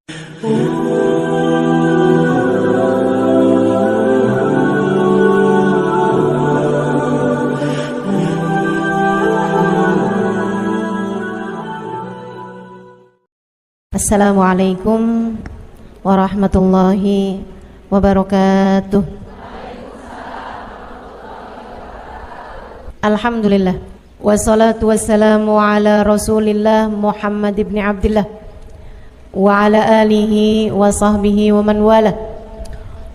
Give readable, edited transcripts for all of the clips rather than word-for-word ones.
Assalamualaikum warahmatullahi wabarakatuh. Alhamdulillah, wassalatu wassalamu ala rasulillah Muhammad ibn Abdillah wa ala alihi wa sahbihi wa man wala.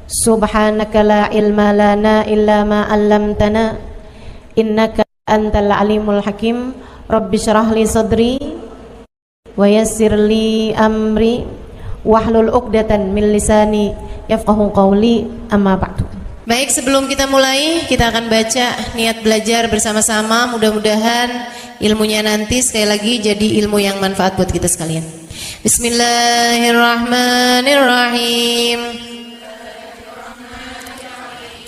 Subhanaka la ilma lana illa ma 'allamtana innaka antal alimul hakim. Rabbi syrah li sadri wa yassir li amri wahlul 'uqdatan min lisani yafqahu qawli, amma ba'du. Baik, sebelum kita mulai, kita akan baca niat belajar bersama-sama. Mudah-mudahan ilmunya nanti sekali lagi jadi ilmu yang manfaat buat kita sekalian. Bismillahirrahmanirrahim.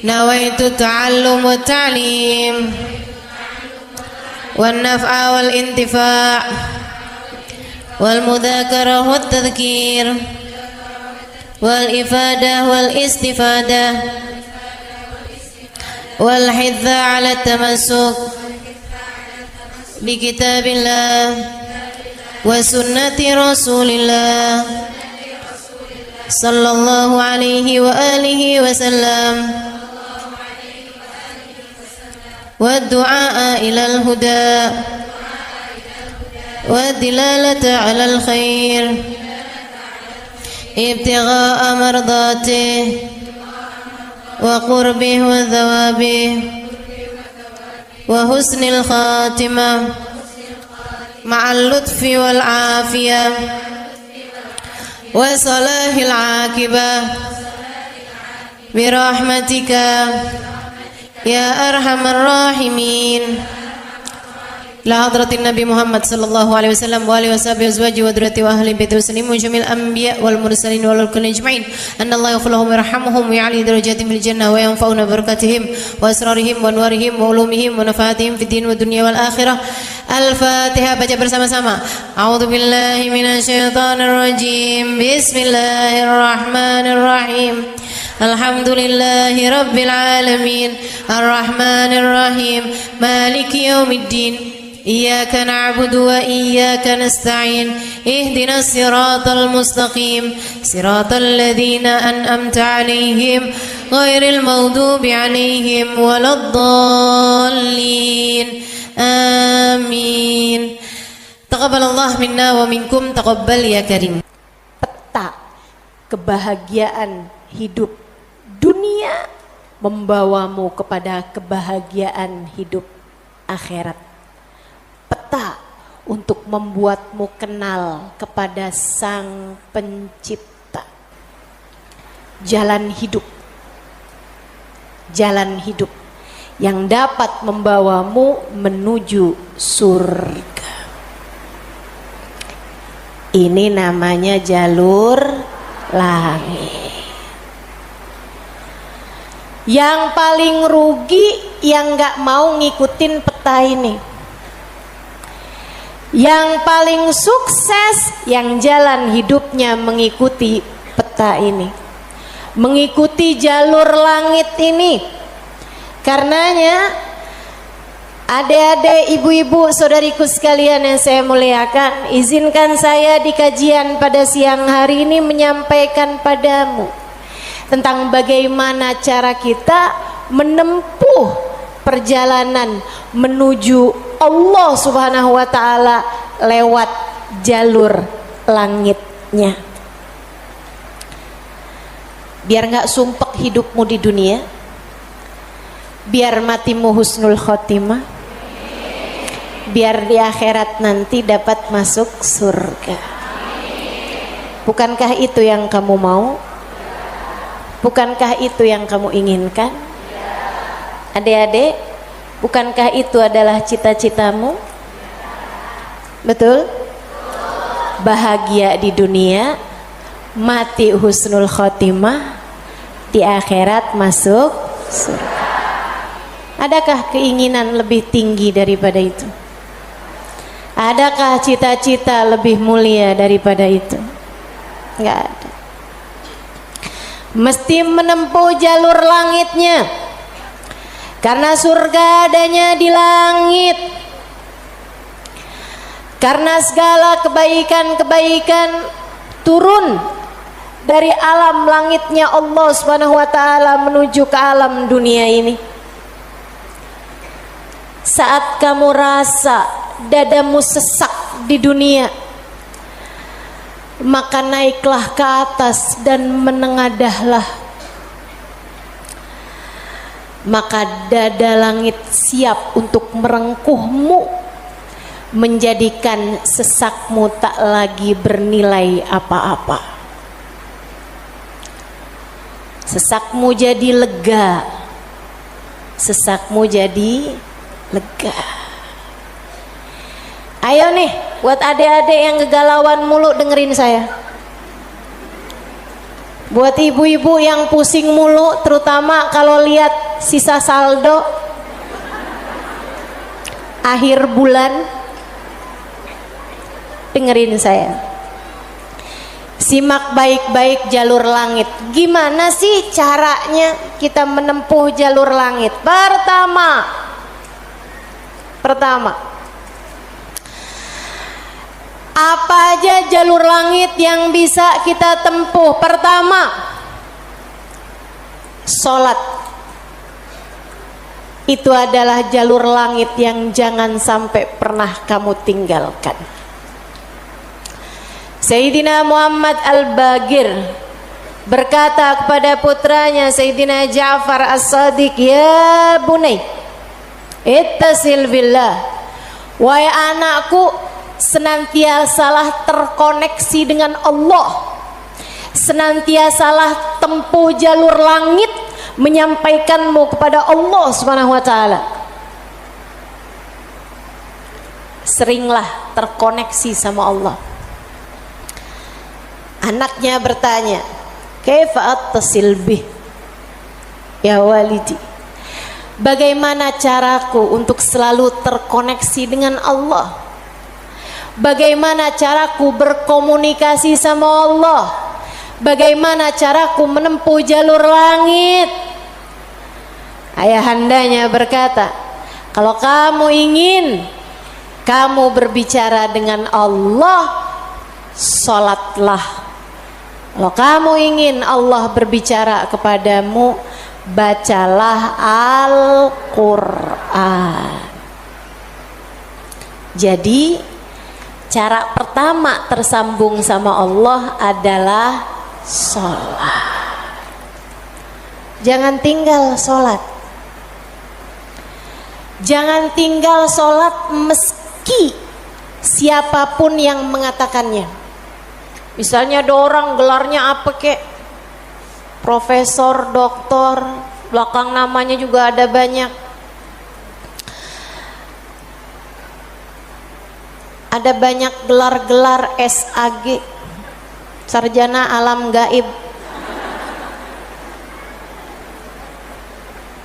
Nawaitu ta'allum wa ta'lim wan naf'a wal intifa' wal mudzakarah wat tadhkir wal ifadah wal istifadah wal hidza ala tamassuk bi kitabillah wa sunnati rasulillah sallallahu alaihi wa alihi wasallam wa du'a ilal huda والدلالة على الخير ابتغاء مرضاته وقربه وثوابه وحسن الخاتمة مع اللطف والعافية وصلاح العاقبة برحمتك يا أرحم الراحمين. La hadratin Nabi Muhammad sallallahu alaihi wasallam wa alihi washabihi azwaji wa dzurriyyati wa ahli baiti wasallim wa jamil anbiya wal mursalin wal kulli ajma'in. Anallahu yaghfir lahum wa yarhamhum wa ya'li darajatihim fil jannah wa yanfa'una barakatihim wa asrarihim wa anwarihim wa ulumihim wa nafaatihim fid din wa dunya wal akhirah. Al-Fatihah, baca bersama-sama. A'udzu billahi minasyaitonir rajim. Bismillahirrahmanirrahim. Alhamdulillahi rabbil alamin. Arrahmanir rahim. Maliki yaumiddin. Iyyaka na'budu wa iyyaka nasta'in. Ihdinas siratal mustaqim. Siratal ladzina an'amta 'alaihim ghairil maghdubi 'alaihim waladdallin. Amin. Taqabbalallah minna wa minkum, taqabbal ya karim. Peta kebahagiaan hidup dunia membawamu kepada kebahagiaan hidup akhirat. Peta untuk membuatmu kenal kepada Sang Pencipta. Jalan hidup yang dapat membawamu menuju surga. Ini namanya jalur langit. Yang paling rugi yang gak mau ngikutin peta ini. Yang paling sukses yang jalan hidupnya mengikuti peta ini, mengikuti jalur langit ini. Karenanya adik-adik, ibu-ibu, saudariku sekalian yang saya muliakan, izinkan saya di kajian pada siang hari ini menyampaikan padamu tentang bagaimana cara kita menempuh perjalanan menuju Allah Subhanahu wa ta'ala lewat jalur langitnya. Biar gak sumpek hidupmu di dunia, biar matimu husnul khotimah, biar di akhirat nanti dapat masuk surga. Bukankah itu yang kamu mau? Bukankah itu yang kamu inginkan? Adik-adik, bukankah itu adalah cita-citamu? Betul? Bahagia di dunia, mati husnul khotimah, di akhirat masuk surga. Adakah keinginan lebih tinggi daripada itu? Adakah cita-cita lebih mulia daripada itu? Nggak ada. Mesti menempuh jalur langitnya, karena surga adanya di langit. Karena segala kebaikan-kebaikan turun dari alam langitnya Allah Subhanahu wa taala menuju ke alam dunia ini. Saat kamu rasa dadamu sesak di dunia, maka naiklah ke atas dan menengadahlah. Maka dada langit siap untuk merengkuhmu, menjadikan sesakmu tak lagi bernilai apa-apa. Sesakmu jadi lega, sesakmu jadi lega. Ayo nih, buat adik-adik yang kegalauan mulu dengerin saya. Buat ibu-ibu yang pusing mulu, terutama kalau lihat sisa saldo akhir bulan, dengerin saya. Simak baik-baik jalur langit. Gimana sih caranya kita menempuh jalur langit? Pertama, apa aja jalur langit yang bisa kita tempuh? Pertama, sholat. Itu adalah jalur langit yang jangan sampai pernah kamu tinggalkan. Sayyidina Muhammad Al-Bagir berkata kepada putranya Sayyidina Ja'far As-Sadiq, "Ya bunai, ittasil billah." Wahai anakku, senantiasalah terkoneksi dengan Allah, senantiasalah tempuh jalur langit menyampaikanmu kepada Allah Subhanahu wa taala. Seringlah terkoneksi sama Allah. Anaknya bertanya, "Kaifa attasil bih ya walidi?" Bagaimana caraku untuk selalu terkoneksi dengan Allah? Bagaimana caraku berkomunikasi sama Allah? Bagaimana caraku menempuh jalur langit? Ayahandanya berkata, kalau kamu ingin kamu berbicara dengan Allah, sholatlah. Kalau kamu ingin Allah berbicara kepadamu, bacalah Al-Quran. Jadi cara pertama tersambung sama Allah adalah sholat. Jangan tinggal sholat. Jangan tinggal sholat meski siapapun yang mengatakannya. Misalnya ada orang gelarnya apa kek, profesor, doktor, belakang namanya juga ada banyak. Ada banyak gelar-gelar SAG, sarjana alam gaib,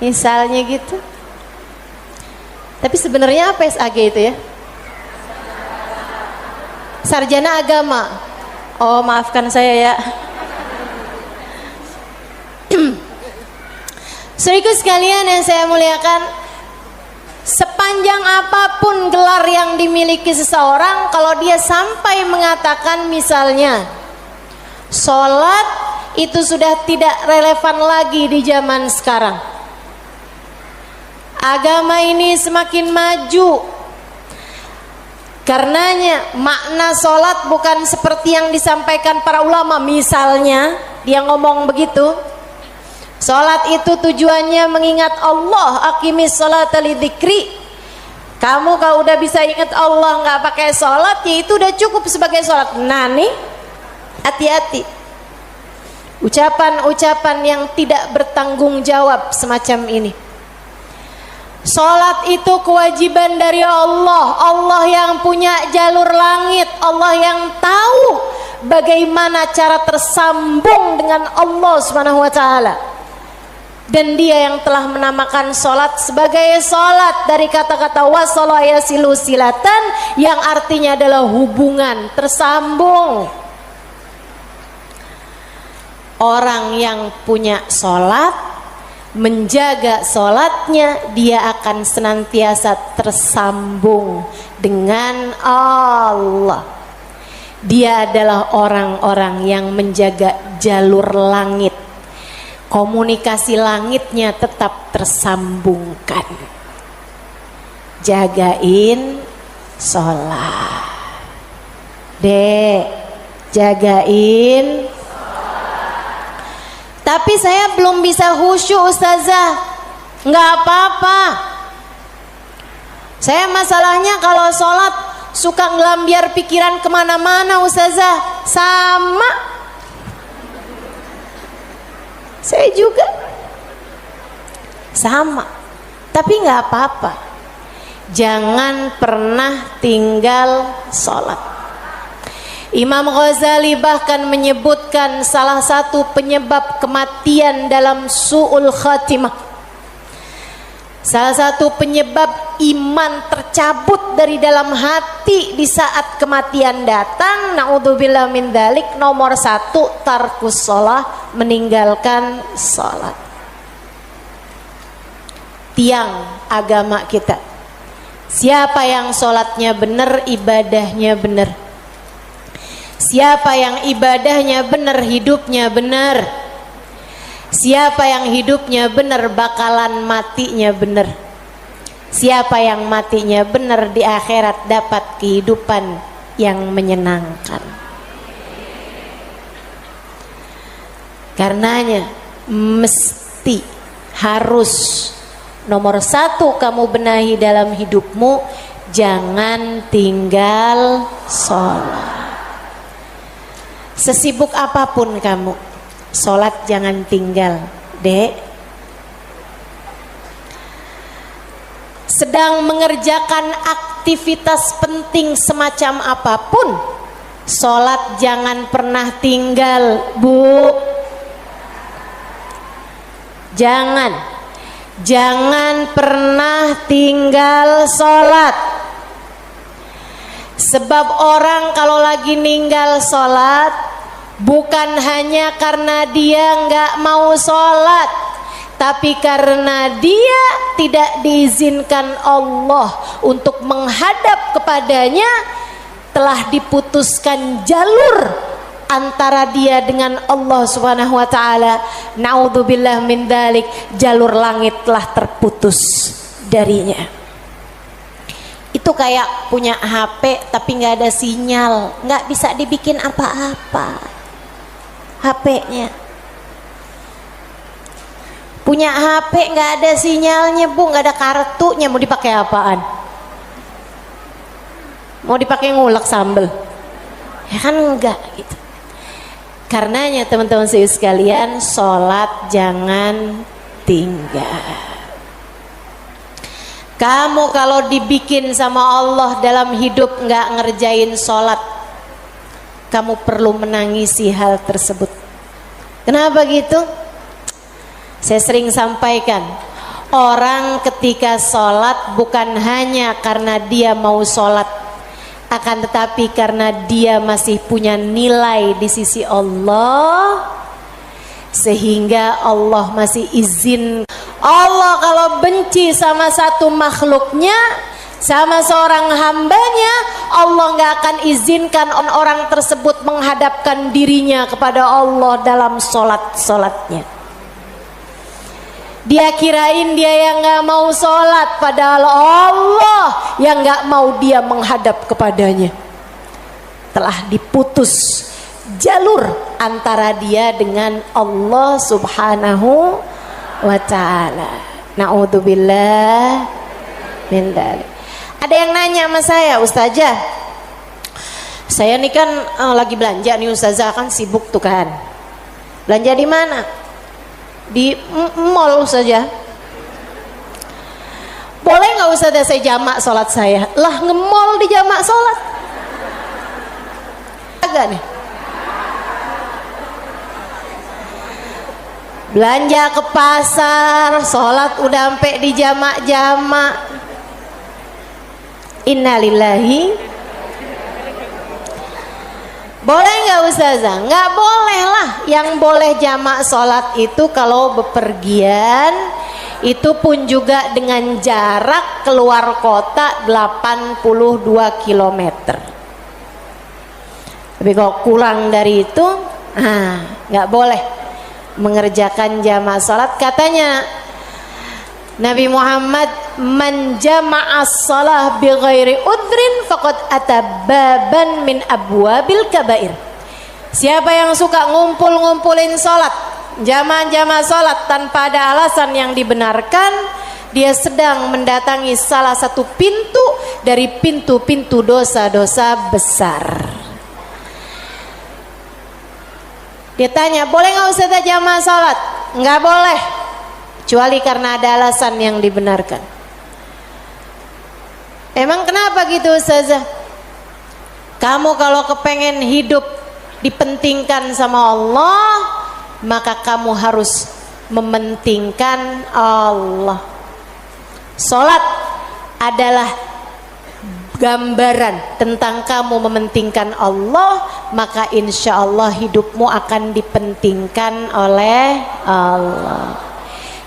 misalnya gitu. Tapi sebenarnya apa SAG itu ya? Sarjana agama. Oh, maafkan saya ya. Saudaraku sekalian yang saya muliakan, sepanjang apapun gelar yang dimiliki seseorang, kalau dia sampai mengatakan misalnya sholat, itu sudah tidak relevan lagi di zaman sekarang. Agama ini semakin maju. Karenanya makna sholat bukan seperti yang disampaikan para ulama. Misalnya dia ngomong begitu, sholat itu tujuannya mengingat Allah, aqimis sholata lidzikri. Kamu kalau udah bisa ingat Allah nggak pakai sholat, ya itu udah cukup sebagai sholat. Nah nih, hati-hati ucapan-ucapan yang tidak bertanggung jawab semacam ini. Sholat itu kewajiban dari Allah. Allah yang punya jalur langit, Allah yang tahu bagaimana cara tersambung dengan Allah Subhanahu wa taala. Dan dia yang telah menamakan sholat sebagai sholat dari kata-kata wasala yasilu silatan, yang artinya adalah hubungan, tersambung. Orang yang punya sholat, menjaga sholatnya, dia akan senantiasa tersambung dengan Allah. Dia adalah orang-orang yang menjaga jalur langit. Komunikasi langitnya tetap tersambungkan. Jagain sholat. Dek, jagain. Tapi saya belum bisa khusyuk Ustazah. Nggak apa-apa. Saya masalahnya kalau sholat suka ngelambiar pikiran kemana-mana Ustazah. Sama. Saya juga. Sama. Tapi nggak apa-apa. Jangan pernah tinggal sholat. Imam Ghazali bahkan menyebutkan salah satu penyebab kematian dalam su'ul khatimah, salah satu penyebab iman tercabut dari dalam hati di saat kematian datang, naudzubillah min dzalik, nomor 1 tarkus shalah, meninggalkan salat. Tiang agama kita. Siapa yang salatnya benar, ibadahnya benar. Siapa yang ibadahnya benar, hidupnya benar. Siapa yang hidupnya benar, bakalan matinya benar. Siapa yang matinya benar, di akhirat dapat kehidupan yang menyenangkan. Karenanya mesti, harus, nomor 1 kamu benahi dalam hidupmu, jangan tinggal sholat. Sesibuk apapun kamu, sholat jangan tinggal, Dek. Sedang mengerjakan aktivitas penting semacam apapun, sholat jangan pernah tinggal, Bu. Jangan pernah tinggal sholat. Sebab orang kalau lagi ninggal sholat, bukan hanya karena dia nggak mau sholat, tapi karena dia tidak diizinkan Allah untuk menghadap kepadanya, telah diputuskan jalur antara dia dengan Allah Subhanahu wa taala. Naudzubillah min dzalik, jalur langit telah terputus darinya. Itu kayak punya HP tapi nggak ada sinyal, nggak bisa dibikin apa-apa HP-nya. Punya HP nggak ada sinyalnya, Bu, nggak ada kartunya, mau dipakai apaan? Mau dipakai ngulek sambel? Ya kan enggak gitu. Karenanya teman-teman sekalian, sholat jangan tinggal. Kamu kalau dibikin sama Allah dalam hidup nggak ngerjain sholat, kamu perlu menangisi hal tersebut. Kenapa gitu? Saya sering sampaikan, orang ketika sholat bukan hanya karena dia mau sholat, akan tetapi karena dia masih punya nilai di sisi Allah, sehingga Allah masih izin. Allah kalau benci sama satu makhluknya, sama seorang hambanya, Allah nggak akan izinkan orang tersebut menghadapkan dirinya kepada Allah dalam sholatnya. Dia kirain dia yang nggak mau sholat, padahal Allah yang nggak mau dia menghadap kepadanya. Telah diputus jalur antara dia dengan Allah Subhanahu wa ta'ala. Na'udzubillah min dzalik. Ada yang nanya sama saya, Ustazah, saya nih kan lagi belanja nih Ustazah, kan sibuk tuh kan. Belanja di mana? Di mall Ustazah. Boleh nggak Ustazah saya jamak sholat saya? Lah, nge-mall di jamak sholat? Agak nih. Belanja ke pasar, sholat udah sampai di jamak-jamak. Innalillahi. Boleh nggak Ustazah? Nggak boleh lah. Yang boleh jamak sholat itu kalau bepergian, itu pun juga dengan jarak keluar kota 82 km. Tapi kalau kurang dari itu, nggak boleh mengerjakan jamak sholat. Katanya Nabi Muhammad, man jama'as shalah bi ghairi udrin faqad atababan min abwabil kabair. Siapa yang suka ngumpulin sholat, jamaah sholat tanpa ada alasan yang dibenarkan, dia sedang mendatangi salah satu pintu dari pintu-pintu dosa-dosa besar. Dia tanya, boleh nggak Ustazah jamaah sholat? Nggak boleh, kecuali karena ada alasan yang dibenarkan. Emang kenapa gitu Ustazah? Kamu kalau kepengen hidup dipentingkan sama Allah, maka kamu harus mementingkan Allah. Sholat adalah gambaran tentang kamu mementingkan Allah, maka insya Allah hidupmu akan dipentingkan oleh Allah.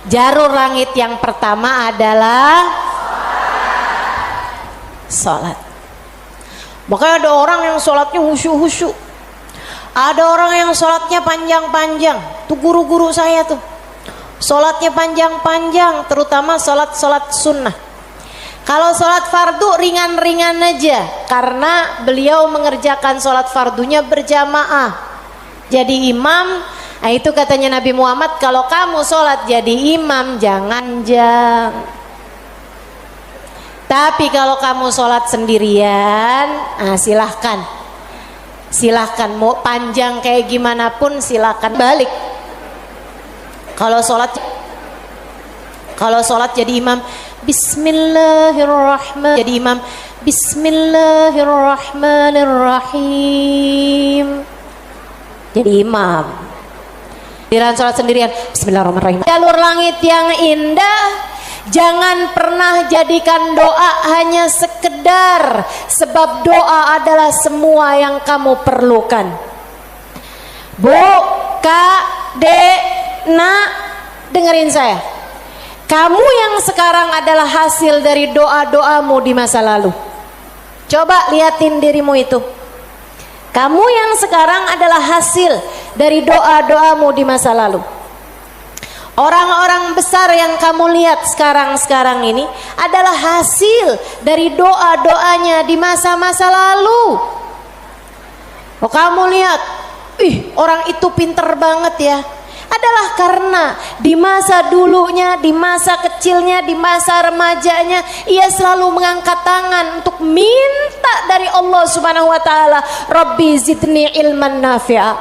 Jalur langit yang pertama adalah sholat. Makanya ada orang yang sholatnya khusyuk-khusyuk, ada orang yang sholatnya panjang-panjang. Tuh guru-guru saya tuh sholatnya panjang-panjang, terutama sholat sunnah. Kalau sholat fardu ringan-ringan aja, karena beliau mengerjakan sholat fardunya berjamaah jadi imam. Nah itu katanya Nabi Muhammad, kalau kamu sholat jadi imam jangan jang. Tapi kalau kamu sholat sendirian, silahkan mau panjang kayak gimana pun silahkan balik. Kalau sholat jadi imam, Bismillahirrahmanirrahim. Jadi imam, Bismillahirrahmanirrahim. Jadi imam. Dalam sholat sendirian, Bismillahirrahmanirrahim. Jalur langit yang indah, jangan pernah jadikan doa hanya sekedar, sebab doa adalah semua yang kamu perlukan. Bu, Kak, Dek, Nak, dengerin saya. Kamu yang sekarang adalah hasil dari doa-doamu di masa lalu. Coba liatin dirimu itu. Kamu yang sekarang adalah hasil dari doa-doamu di masa lalu. Orang-orang besar yang kamu lihat sekarang ini adalah hasil dari doa-doanya di masa-masa lalu. Oh, kamu lihat, orang itu pinter banget ya. Adalah karena di masa dulunya, di masa kecilnya, di masa remajanya, ia selalu mengangkat tangan untuk minta dari Allah Subhanahu wa taala, Rabbi zidni ilman nafi'a.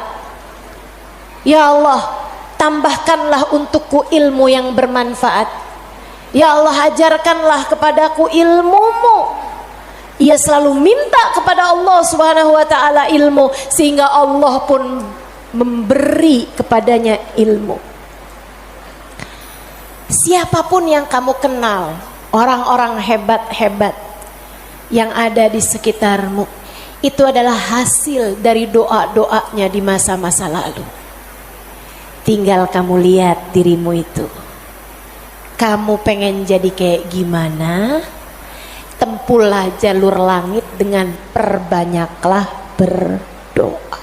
Ya Allah, tambahkanlah untukku ilmu yang bermanfaat. Ya Allah, ajarkanlah kepadaku ilmu-Mu. Ia selalu minta kepada Allah Subhanahu wa taala ilmu, sehingga Allah pun memberi kepadanya ilmu. Siapapun yang kamu kenal, orang-orang hebat-hebat yang ada di sekitarmu, itu adalah hasil dari doa-doanya di masa-masa lalu. Tinggal kamu lihat dirimu itu. Kamu pengen jadi kayak gimana? Tempuhlah jalur langit dengan perbanyaklah berdoa.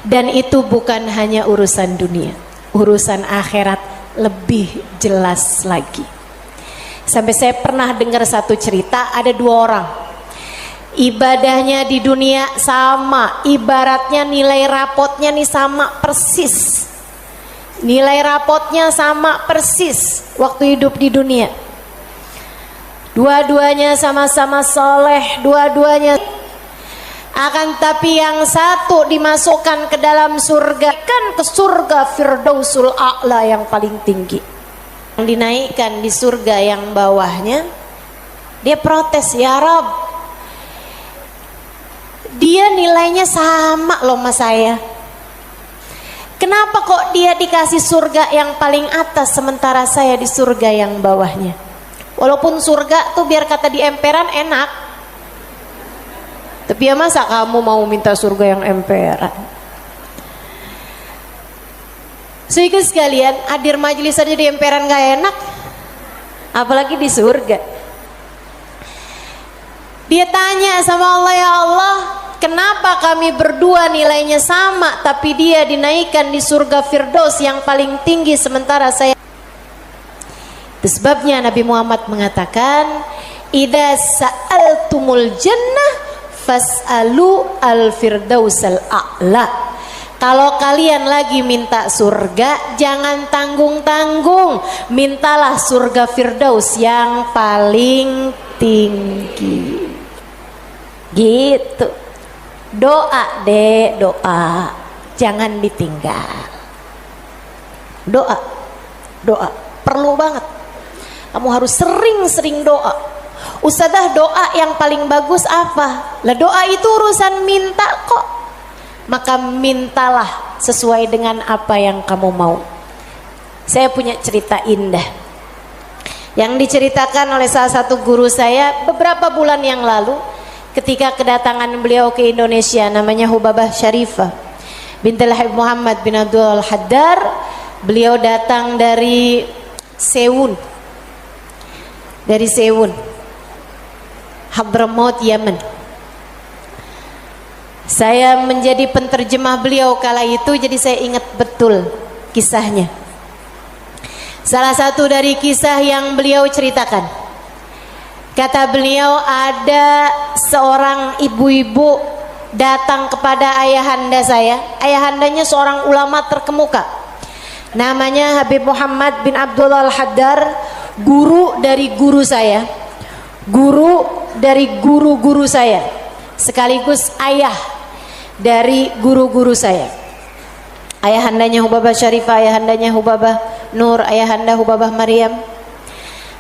Dan itu bukan hanya urusan dunia, urusan akhirat lebih jelas lagi. Sampai saya pernah dengar satu cerita, ada dua orang, ibadahnya di dunia sama, ibaratnya nilai rapotnya nih sama persis. Nilai rapotnya sama persis waktu hidup di dunia. Dua-duanya sama-sama soleh, dua-duanya. Akan tapi yang satu dimasukkan ke dalam surga, kan ke surga Firdausul A'la yang paling tinggi. Yang dinaikkan di surga yang bawahnya, dia protes, ya Rob, dia nilainya sama loh sama saya. Kenapa kok dia dikasih surga yang paling atas sementara saya di surga yang bawahnya? Walaupun surga tuh biar kata di emperan enak, Tapi ya masa kamu mau minta surga yang emperan? Sehingga sekalian, hadir majelis aja di emperan gak enak, apalagi di surga. Dia tanya sama Allah, ya Allah, kenapa kami berdua nilainya sama, tapi dia dinaikkan di surga Firdaus yang paling tinggi sementara saya. Itu sebabnya Nabi Muhammad mengatakan, idza sa'altumul jannah fas'alu al-firdausal a'la. Kalau kalian lagi minta surga, jangan tanggung-tanggung, mintalah surga Firdaus yang paling tinggi. Gitu. Doa deh, doa, jangan ditinggal. Doa, doa, perlu banget. Kamu harus sering-sering doa. Ustadzah, doa yang paling bagus apa? Lah doa itu urusan minta kok. Maka mintalah sesuai dengan apa yang kamu mau. Saya punya cerita indah yang diceritakan oleh salah satu guru saya beberapa bulan yang lalu ketika kedatangan beliau ke Indonesia. Namanya Hubabah Syarifah bintul Habib Muhammad bin Abdul Haddar. Beliau datang dari Sewun, Hadramaut, Yaman. Saya menjadi penterjemah beliau kala itu, jadi saya ingat betul kisahnya. Salah satu dari kisah yang beliau ceritakan, kata beliau, ada seorang ibu-ibu datang kepada ayahanda saya. Ayahandanya seorang ulama terkemuka, namanya Habib Muhammad bin Abdullah Al-Haddar, guru dari guru saya, guru dari guru-guru saya, sekaligus ayah dari guru-guru saya. Ayahandanya Hubabah Syarifah, ayahandanya Hubabah Nur, ayahanda Hubabah Maryam.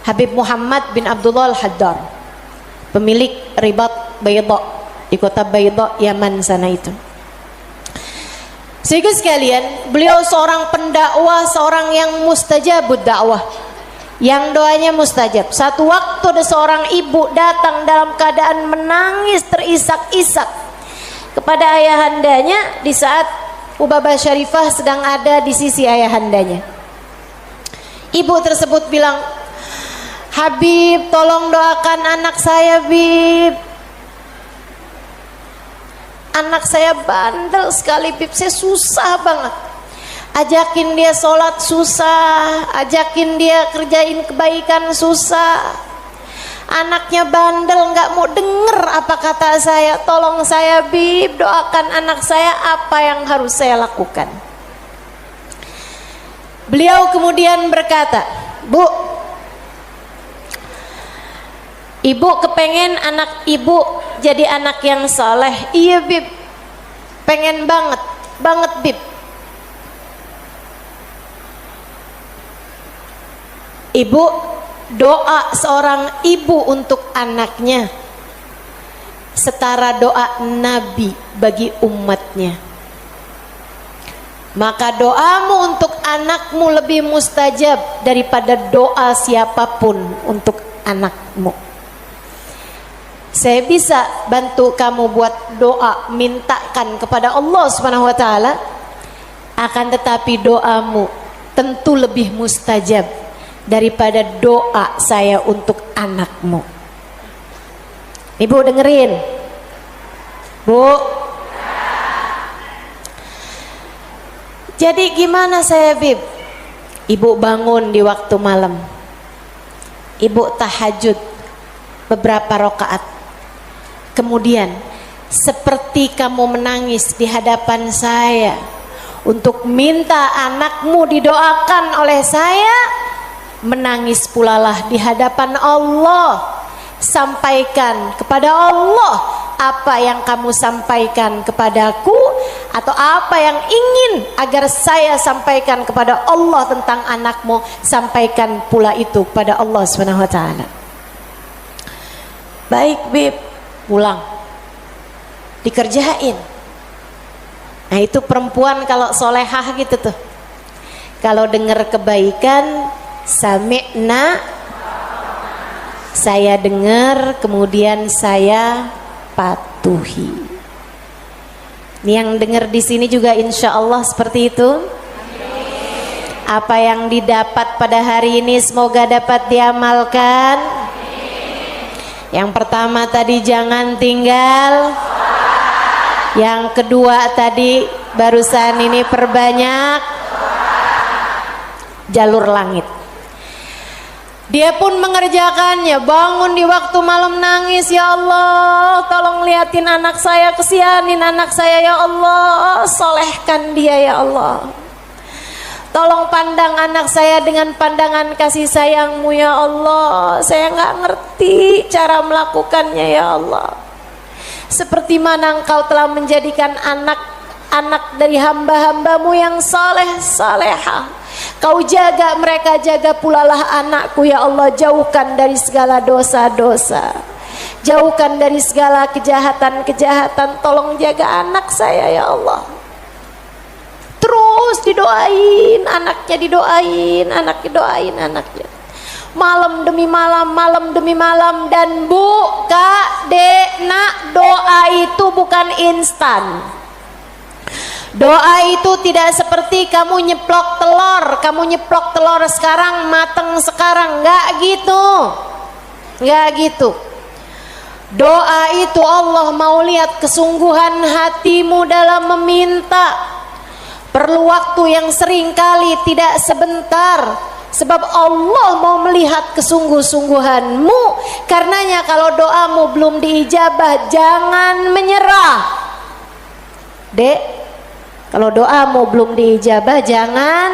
Habib Muhammad bin Abdullah Al-Haddar, pemilik Ribat Bayda di kota Bayda, Yaman sana itu. Sehingga sekalian, beliau seorang pendakwah, seorang yang mustajabud dakwah, yang doanya mustajab. Satu waktu ada seorang ibu datang dalam keadaan menangis terisak-isak kepada ayahandanya di saat Hubabah Syarifah sedang ada di sisi ayahandanya. Ibu tersebut bilang, Habib, tolong doakan anak saya, Bib. Anak saya bandel sekali, Bib. Saya susah banget. Ajakin dia sholat susah, ajakin dia kerjain kebaikan susah. Anaknya bandel, nggak mau denger apa kata saya. Tolong saya, Bib, doakan anak saya, apa yang harus saya lakukan. Beliau kemudian berkata, Bu, ibu kepengen anak ibu jadi anak yang soleh. Iya, Bib, pengen banget Bib. Ibu, doa seorang ibu untuk anaknya setara doa Nabi bagi umatnya. Maka doamu untuk anakmu lebih mustajab daripada doa siapapun untuk anakmu. Saya bisa bantu kamu buat doa, mintakan kepada Allah Subhanahu wa taala, akan tetapi doamu tentu lebih mustajab daripada doa saya untuk anakmu. Ibu dengerin, Bu. Jadi gimana saya, Bib? Ibu bangun di waktu malam, ibu tahajud beberapa rakaat, kemudian seperti kamu menangis di hadapan saya untuk minta anakmu didoakan oleh saya, menangis pulalah di hadapan Allah. Sampaikan kepada Allah apa yang kamu sampaikan kepadaku, atau apa yang ingin agar saya sampaikan kepada Allah tentang anakmu, sampaikan pula itu kepada Allah Subhanahu wa taala. Baik, Bib, pulang dikerjain. Nah, itu perempuan kalau solehah gitu tuh, kalau dengar kebaikan, sami'na, saya dengar, kemudian saya patuh. patuhi. Yang dengar di sini juga insya Allah seperti itu. Apa yang didapat pada hari ini semoga dapat diamalkan. Yang pertama tadi jangan tinggal. Yang kedua tadi barusan ini perbanyak jalur langit. Dia pun mengerjakannya, bangun di waktu malam nangis, ya Allah tolong liatin anak saya, kesianin anak saya ya Allah, solehkan dia ya Allah, tolong pandang anak saya dengan pandangan kasih sayangmu ya Allah, saya nggak ngerti cara melakukannya ya Allah, seperti mana engkau telah menjadikan anak dari hamba-hambamu yang soleh salehah. Kau jaga mereka, jaga pula lah anakku ya Allah, jauhkan dari segala dosa-dosa, jauhkan dari segala kejahatan-kejahatan, tolong jaga anak saya ya Allah. Terus didoain anaknya, didoain anaknya, malam demi malam, malam demi malam. Dan Bu, Kak, Dek, Nak, doa itu bukan instan. Doa itu tidak seperti kamu nyeplok telur sekarang mateng sekarang, nggak gitu. Doa itu Allah mau lihat kesungguhan hatimu dalam meminta. Perlu waktu yang sering kali tidak sebentar, sebab Allah mau melihat kesungguh-sungguhanmu. Karenanya kalau doamu belum diijabah, jangan menyerah, Dek. Kalau doamu belum diijabah, jangan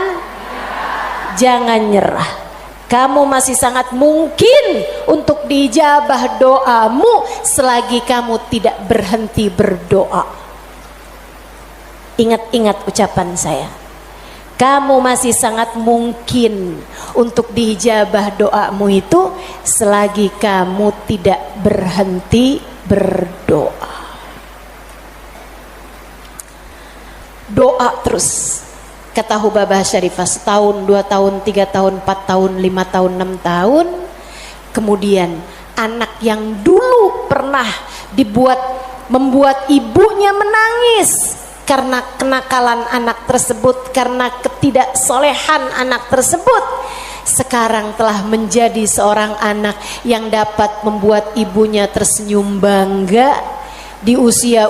nyerah. Kamu masih sangat mungkin untuk diijabah doamu selagi kamu tidak berhenti berdoa. Ingat-ingat ucapan saya. Kamu masih sangat mungkin untuk diijabah doamu itu selagi kamu tidak berhenti berdoa. Doa terus, kata Hubabah Syarifah, setahun, 2 tahun, 3 tahun, 4 tahun, 5 tahun, 6 tahun. Kemudian anak yang dulu pernah membuat ibunya menangis karena kenakalan anak tersebut, karena ketidaksolehan anak tersebut, sekarang telah menjadi seorang anak yang dapat membuat ibunya tersenyum bangga. Di usia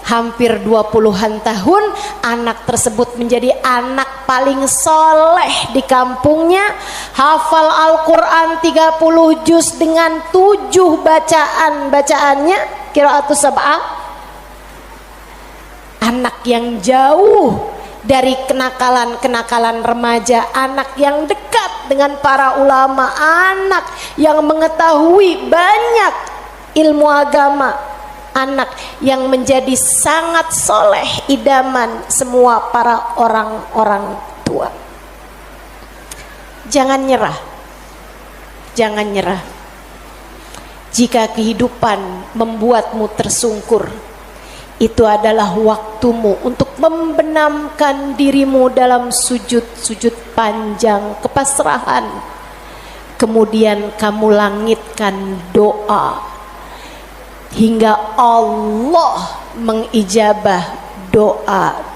hampir 20-an tahun, anak tersebut menjadi anak paling soleh di kampungnya, hafal Al-Quran 30 juz dengan 7 bacaannya, qiraatus sab'ah. Anak yang jauh dari kenakalan remaja, anak yang dekat dengan para ulama, anak yang mengetahui banyak ilmu agama, anak yang menjadi sangat soleh, idaman semua para orang-orang tua. Jangan nyerah. Jika kehidupan membuatmu tersungkur, itu adalah waktumu untuk membenamkan dirimu dalam sujud panjang kepasrahan. Kemudian kamu langitkan doa hingga Allah mengijabah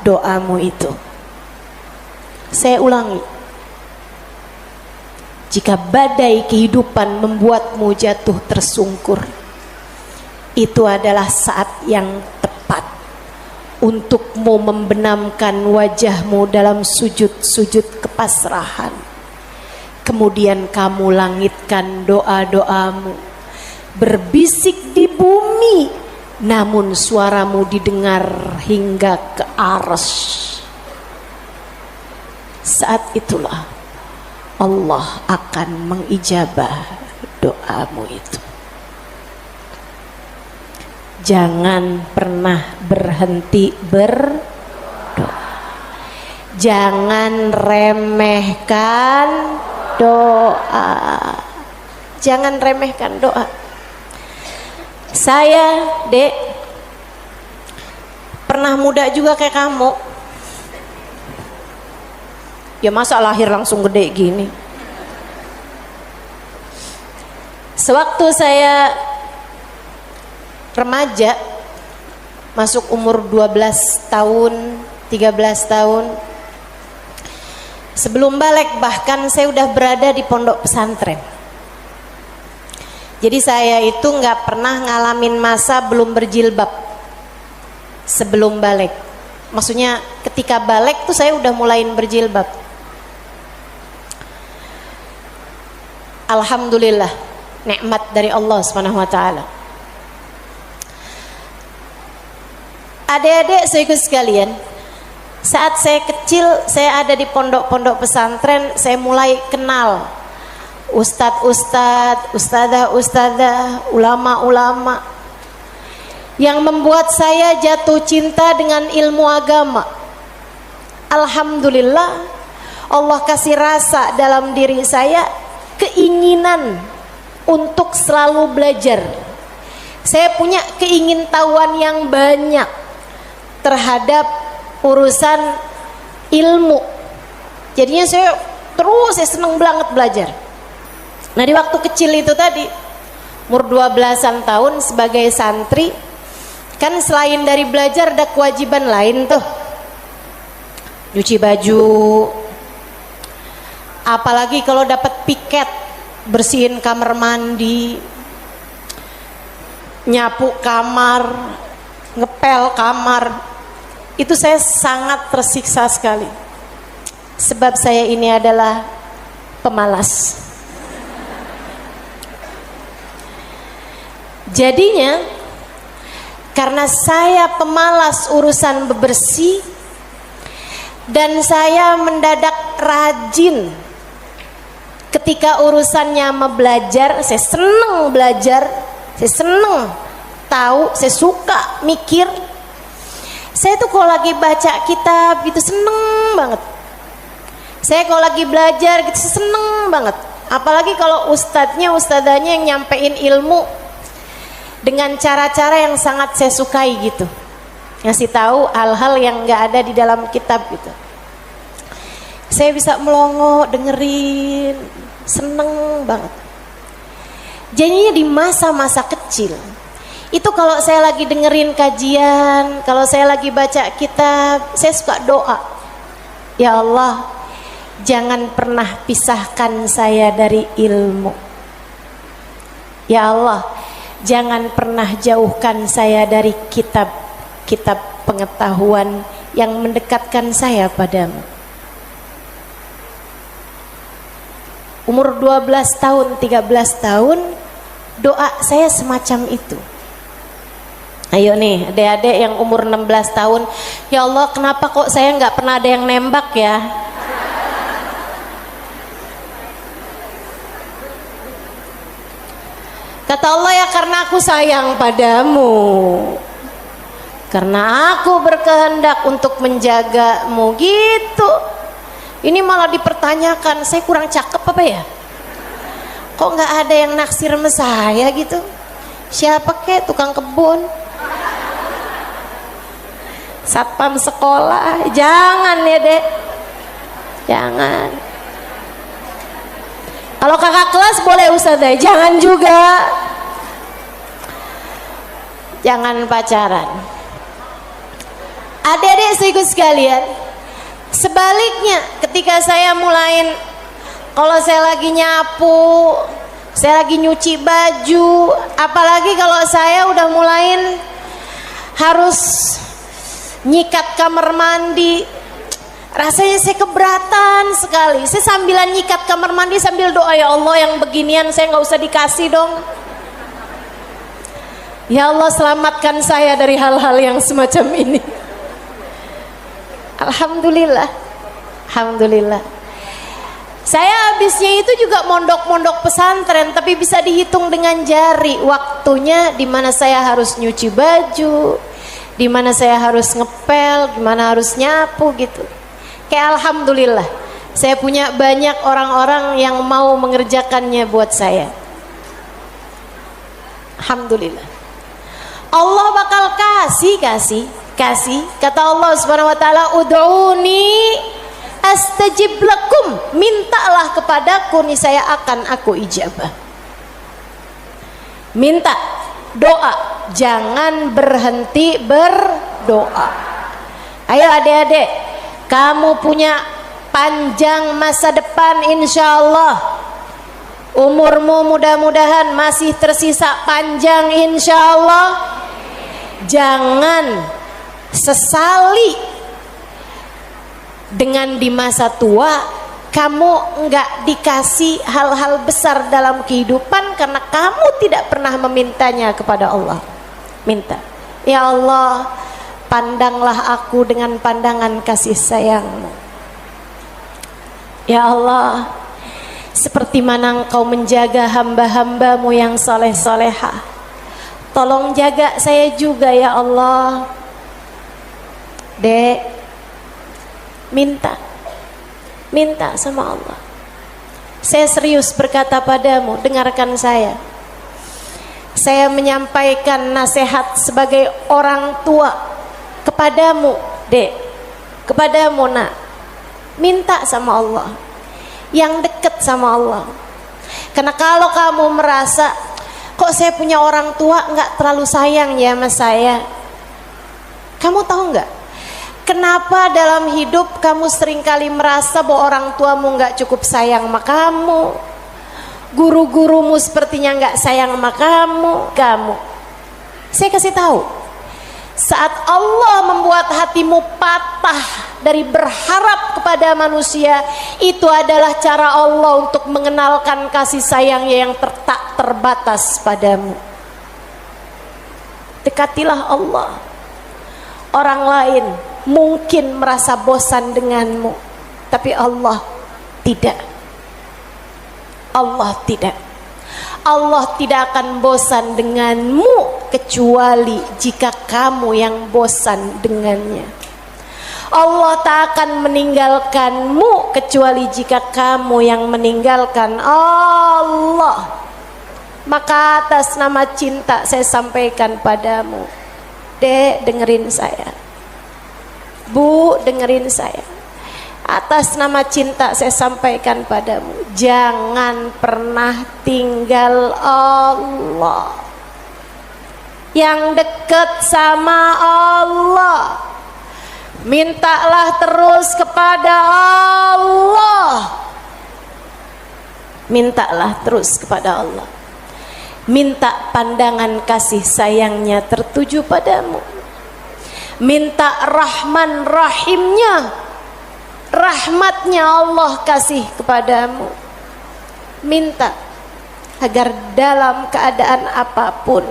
doamu itu. Saya ulangi, jika badai kehidupan membuatmu jatuh tersungkur, itu adalah saat yang tepat untukmu membenamkan wajahmu dalam sujud kepasrahan. Kemudian kamu langitkan doamu, berbisik di bumi, namun suaramu didengar hingga ke arsy. Saat itulah Allah akan mengijabah doamu itu. Jangan pernah berhenti berdoa. Jangan remehkan doa. Jangan remehkan doa. Saya, Dek, pernah muda juga kayak kamu. Ya masa lahir langsung gede gini. Sewaktu saya remaja, masuk umur 12 tahun, 13 tahun. Sebelum balik bahkan saya udah berada di pondok pesantren. Jadi saya itu nggak pernah ngalamin masa belum berjilbab sebelum balik. Maksudnya ketika balik tuh saya udah mulain berjilbab. Alhamdulillah, nikmat dari Allah Subhanahu wa taala. Adik-adik saudaraku sekalian, saat saya kecil, saya ada di pondok-pondok pesantren, saya mulai kenal ustadz-ustadz, ustadzah-ustadzah, ulama-ulama yang membuat saya jatuh cinta dengan ilmu agama. Alhamdulillah, Allah kasih rasa dalam diri saya keinginan untuk selalu belajar. Saya punya keingintahuan yang banyak terhadap urusan ilmu. Jadinya saya senang banget belajar. Nah, di waktu kecil itu tadi, umur 12-an tahun sebagai santri, kan selain dari belajar ada kewajiban lain tuh. Nyuci baju, apalagi kalau dapat piket, bersihin kamar mandi, nyapu kamar, ngepel kamar. Itu saya sangat tersiksa sekali, sebab saya ini adalah pemalas. Jadinya karena saya pemalas urusan bebersih, dan saya mendadak rajin ketika urusannya belajar. Saya seneng belajar, saya seneng tahu, saya suka mikir. Saya tuh kalau lagi baca kitab gitu seneng banget. Saya kalau lagi belajar gitu seneng banget. Apalagi kalau ustadzanya yang nyampein ilmu dengan cara-cara yang sangat saya sukai gitu, ngasih tahu hal-hal yang nggak ada di dalam kitab gitu. Saya bisa melongo dengerin, seneng banget. Jadinya di masa-masa kecil itu kalau saya lagi dengerin kajian, kalau saya lagi baca kitab, saya suka doa, ya Allah, jangan pernah pisahkan saya dari ilmu. Ya Allah, jangan pernah jauhkan saya dari kitab pengetahuan yang mendekatkan saya padamu. Umur 12 tahun, 13 tahun, doa saya semacam itu. Ayo nih adik-adik yang umur 16 tahun, ya Allah, kenapa kok saya nggak pernah ada yang nembak ya? Kata Allah, ya karena aku sayang padamu, karena aku berkehendak untuk menjagamu gitu. Ini malah dipertanyakan, saya kurang cakep apa ya? Kok nggak ada yang naksir sama saya gitu? Siapa kek, tukang kebun, satpam sekolah? Jangan ya dek, jangan. Kalau kakak kelas boleh ustazah, jangan juga. Jangan pacaran. Adik-adik saudaraku sekalian, sebaliknya ketika saya mulain, kalau saya lagi nyapu, saya lagi nyuci baju, apalagi kalau saya udah mulain harus nyikat kamar mandi, rasanya saya keberatan sekali. Saya sambilan nyikat kamar mandi sambil doa, ya Allah, yang beginian saya nggak usah dikasih dong. Ya Allah, selamatkan saya dari hal-hal yang semacam ini. Alhamdulillah, alhamdulillah. Saya habisnya itu juga mondok-mondok pesantren, tapi bisa dihitung dengan jari waktunya di mana saya harus nyuci baju, di mana saya harus ngepel, di mana harus nyapu gitu. Kayak alhamdulillah, saya punya banyak orang-orang yang mau mengerjakannya buat saya. Alhamdulillah. Allah bakal kasih. Kata Allah Subhanahu wa taala, ud'uni astajib lakum, mintalah kepadaku niscaya akan aku ijabah. Minta, doa, jangan berhenti berdoa. Ayo adik-adik, kamu punya panjang masa depan insya Allah. Umurmu mudah-mudahan masih tersisa panjang insya Allah. Jangan sesali dengan di masa tua kamu enggak dikasih hal-hal besar dalam kehidupan karena kamu tidak pernah memintanya kepada Allah. Minta, ya Allah, pandanglah aku dengan pandangan kasih sayang-Mu. Ya Allah, seperti mana Engkau menjaga hamba-hamba-Mu yang soleh-solehah, tolong jaga saya juga ya Allah. Dek, minta sama Allah. Saya serius berkata padamu, dengarkan saya. Saya menyampaikan nasihat sebagai orang tua kepadamu, Dek, kepadamu nak. Minta sama Allah, yang dekat sama Allah. Karena kalau kamu merasa kok saya punya orang tua nggak terlalu sayang ya sama saya, kamu tahu nggak? Kenapa dalam hidup kamu seringkali merasa bahwa orang tuamu nggak cukup sayang sama kamu, guru-gurumu sepertinya nggak sayang sama kamu. Saya kasih tahu, saat Allah membuat hatimu patah dari berharap kepada manusia, itu adalah cara Allah untuk mengenalkan kasih sayangnya yang tak terbatas padamu. Dekatilah Allah. Orang lain mungkin merasa bosan denganmu, tapi Allah tidak. Allah tidak. Allah tidak akan bosan denganmu kecuali jika kamu yang bosan dengannya. Allah tak akan meninggalkanmu kecuali jika kamu yang meninggalkan Allah. Maka atas nama cinta saya sampaikan padamu, Dek, dengerin saya. Bu, dengerin saya. Atas nama cinta saya sampaikan padamu, jangan pernah tinggal Allah. Yang dekat sama Allah, mintalah terus kepada Allah. Mintalah terus kepada Allah. Minta pandangan kasih sayangnya tertuju padamu. Minta Rahman Rahimnya, rahmatnya Allah kasih kepadamu. Minta agar dalam keadaan apapun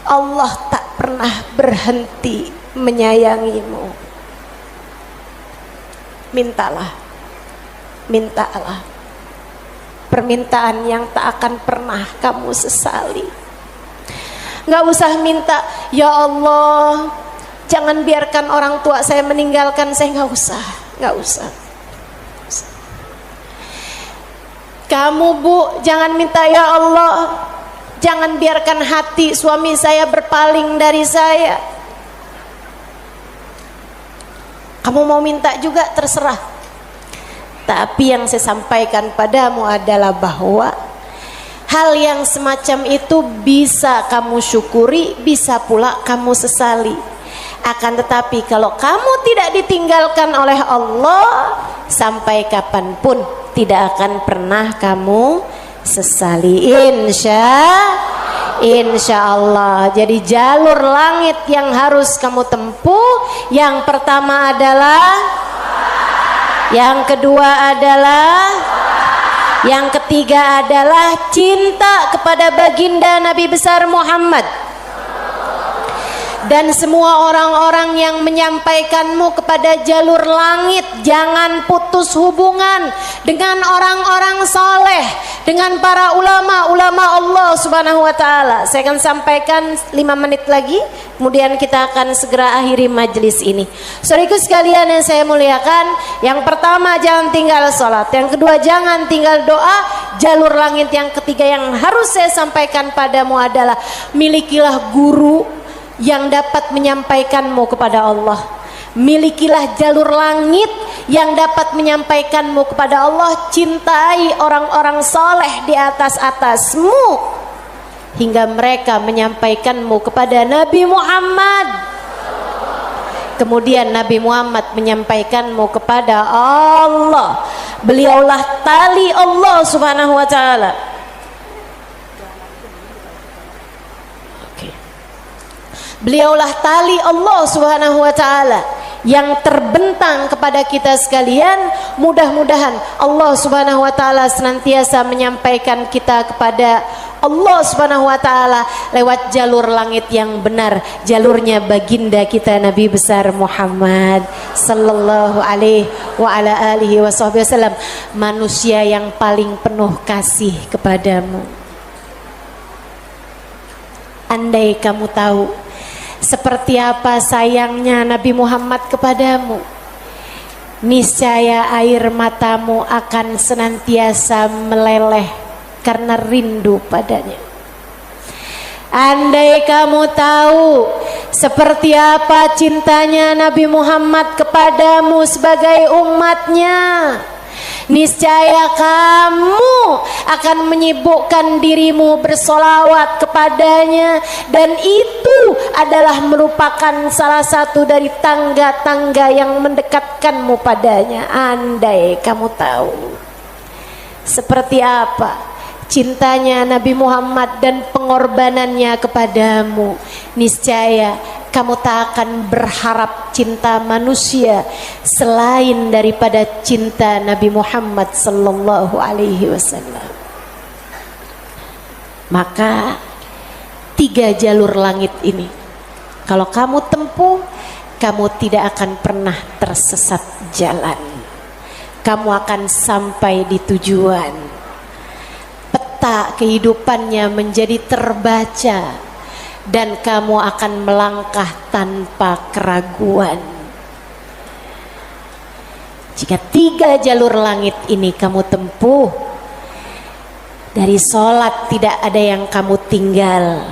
Allah tak pernah berhenti menyayangimu. Mintalah, mintalah permintaan yang tak akan pernah kamu sesali. Gak usah minta, ya Allah, jangan biarkan orang tua saya meninggalkan saya. Gak usah. Kamu Bu, jangan minta, ya Allah, jangan biarkan hati suami saya berpaling dari saya. Kamu mau minta juga terserah. Tapi yang saya sampaikan padamu adalah bahwa hal yang semacam itu bisa kamu syukuri, bisa pula kamu sesali. Akan tetapi kalau kamu tidak ditinggalkan oleh Allah, sampai kapanpun tidak akan pernah kamu sesali, insya Allah. Jadi jalur langit yang harus kamu tempuh, yang pertama adalah, yang kedua adalah, yang ketiga adalah cinta kepada baginda Nabi besar Muhammad. Dan semua orang-orang yang menyampaikanmu kepada jalur langit, jangan putus hubungan dengan orang-orang soleh, dengan para ulama Allah subhanahu wa ta'ala. Saya akan sampaikan 5 menit lagi, kemudian kita akan segera akhiri majelis ini. Saudaraku sekalian yang saya muliakan, yang pertama jangan tinggal sholat, yang kedua jangan tinggal doa. Jalur langit yang ketiga yang harus saya sampaikan padamu adalah milikilah guru yang dapat menyampaikanmu kepada Allah. Milikilah jalur langit yang dapat menyampaikanmu kepada Allah. Cintai orang-orang soleh di atasmu. hingga mereka menyampaikanmu kepada Nabi Muhammad. Kemudian Nabi Muhammad menyampaikanmu kepada Allah. Beliaulah tali Allah Subhanahu wa taala. Beliaulah tali Allah Subhanahu wa taala yang terbentang kepada kita sekalian. Mudah-mudahan Allah Subhanahu wa taala senantiasa menyampaikan kita kepada Allah Subhanahu wa taala lewat jalur langit yang benar, jalurnya baginda kita Nabi besar Muhammad sallallahu alaihi wa ala alihi wasallam, manusia yang paling penuh kasih kepadamu. Andai kamu tahu seperti apa sayangnya Nabi Muhammad kepadamu, niscaya air matamu akan senantiasa meleleh karena rindu padanya. Andai kamu tahu seperti apa cintanya Nabi Muhammad kepadamu sebagai umatnya, niscaya kamu akan menyibukkan dirimu bersolawat kepadanya, dan itu adalah merupakan salah satu dari tangga-tangga yang mendekatkanmu padanya. Andai kamu tahu seperti apa cintanya Nabi Muhammad dan pengorbanannya kepadamu, niscaya kamu tak akan berharap cinta manusia selain daripada cinta Nabi Muhammad sallallahu alaihi wasallam. Maka 3 jalur langit ini kalau kamu tempuh, kamu tidak akan pernah tersesat jalan. Kamu akan sampai di tujuan. Peta kehidupannya menjadi terbaca, dan kamu akan melangkah tanpa keraguan. Jika 3 jalur langit ini kamu tempuh, dari sholat tidak ada yang kamu tinggal,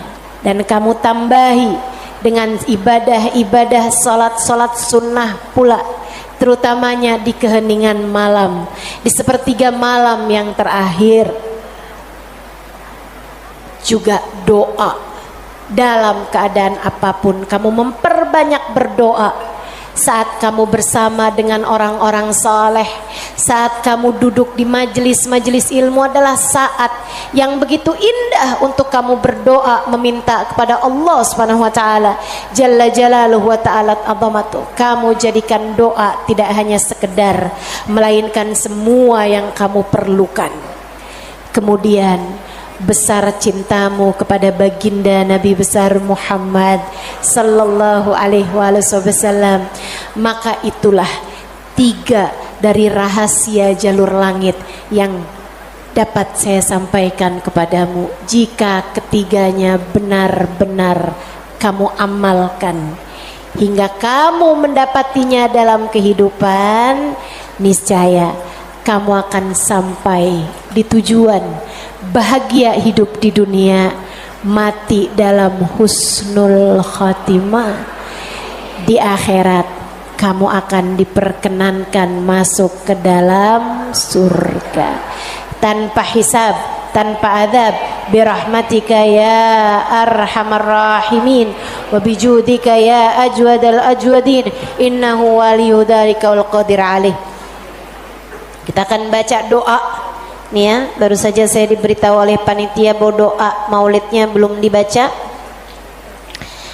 dan kamu tambahi dengan ibadah-ibadah sholat-sholat sunnah pula, terutamanya di keheningan malam, di sepertiga malam yang terakhir. Juga doa dalam keadaan apapun, kamu memperbanyak berdoa. Saat kamu bersama dengan orang-orang saleh, saat kamu duduk di majelis-majelis ilmu adalah saat yang begitu indah untuk kamu berdoa meminta kepada Allah Subhanahu wa taala jalla jalaluhu wa ta'ala azamatu. Kamu jadikan doa tidak hanya sekedar, melainkan semua yang kamu perlukan. Kemudian besar cintamu kepada baginda Nabi besar Muhammad sallallahu alaihi wasallam, maka itulah 3 dari rahasia jalur langit yang dapat saya sampaikan kepadamu. Jika ketiganya benar-benar kamu amalkan hingga kamu mendapatinya dalam kehidupan, niscaya kamu akan sampai di tujuan, bahagia hidup di dunia, mati dalam husnul khatimah. Di akhirat kamu akan diperkenankan masuk ke dalam surga tanpa hisab, tanpa adab, birahmatika ya arhamar rahimin wa bijudika ya ajwadal ajwadin innahu waliyu dzalika wal qadir alaih. Kita akan baca doa nih ya, baru saja saya diberitahu oleh panitia bahwa doa maulidnya belum dibaca.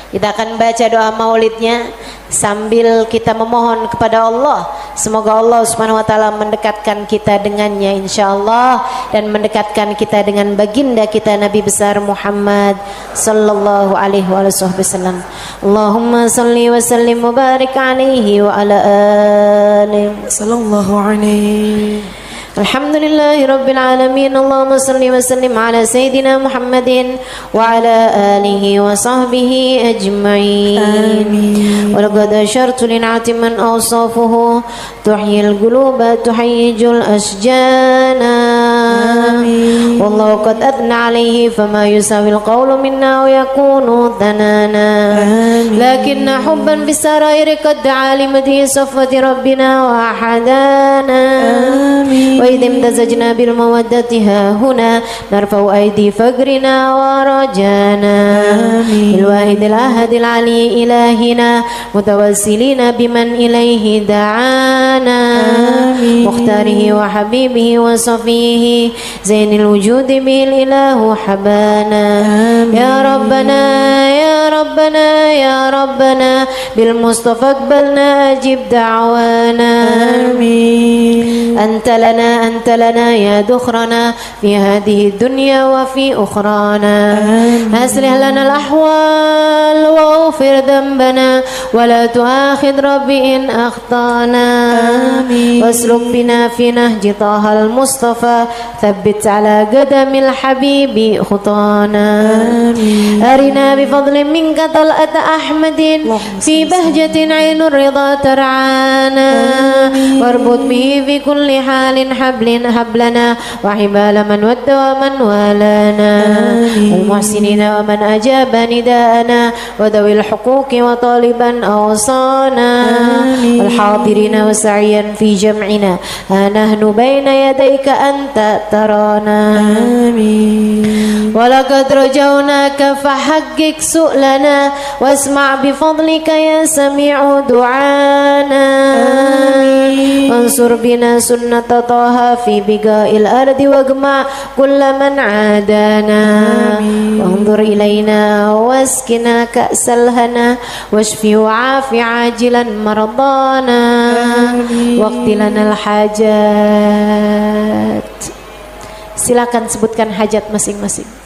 Kita akan baca doa maulidnya sambil kita memohon kepada Allah, semoga Allah Subhanahu wa taala mendekatkan kita dengannya insyaallah, dan mendekatkan kita dengan baginda kita Nabi besar Muhammad sallallahu alaihi wasallam. Allahumma salli wa sallim wa barik alaihi wa ala alihi sallallahu alaihi. Alhamdulillahi Rabbil Alamin. Allahumma salli wa sallim ala Sayyidina Muhammadin wa ala alihi wa sahbihi ajma'in. Wa laqad ashartu lin'ati man awsafuhu tuhyil quluba tuhayyijul asjana. والله قد أثنى عليه فما يساوي القول منا ويكون ثنانا لكن حبا في السرائر قد دعا لمده صفوة ربنا وأحدانا وإذ امتزجنا بالمودة ها هنا نرفع أيدي فقرنا ورجانا الواحد الأحد العلي إلهنا متوسلين بمن إليه دعانا مختاره وحبيبه وصفيه زين الوجود به الإله حبانا يا ربنا يا ربنا يا ربنا بالمصطفى اقبلنا أجب دعوانا أنت لنا يا دخرنا في هذه الدنيا وفي أخرانا أصلح لنا الأحوال واغفر ذنبنا ولا تؤاخذ ربي إن أخطأنا واسلك بنا في نهج طه المصطفى ثبت على قدم الحبيب خطانا أرنا بفضل منك طلعة أحمد في بهجة عين الرضا ترعانا واربط به في كل حال حبلنا وحبال من ود ومن والانا المحسنين ومن أجاب نداءنا وذوي الحقوق وطالبا أوصانا الحاضرين وسعيا في جمعنا ها نحن بين يديك أنت ترانا ولقد رجوناك فحقق سؤلنا واسمع بفضلك يا سميع دعانا وانصر بنا سنة طه في بقاء الأرض واجمع كل من عادانا وانظر إلينا واسكنا كأس الهنا واشفي وعافي عاجلا مرضانا واقض لنا الحاجات. Silakan sebutkan hajat masing-masing.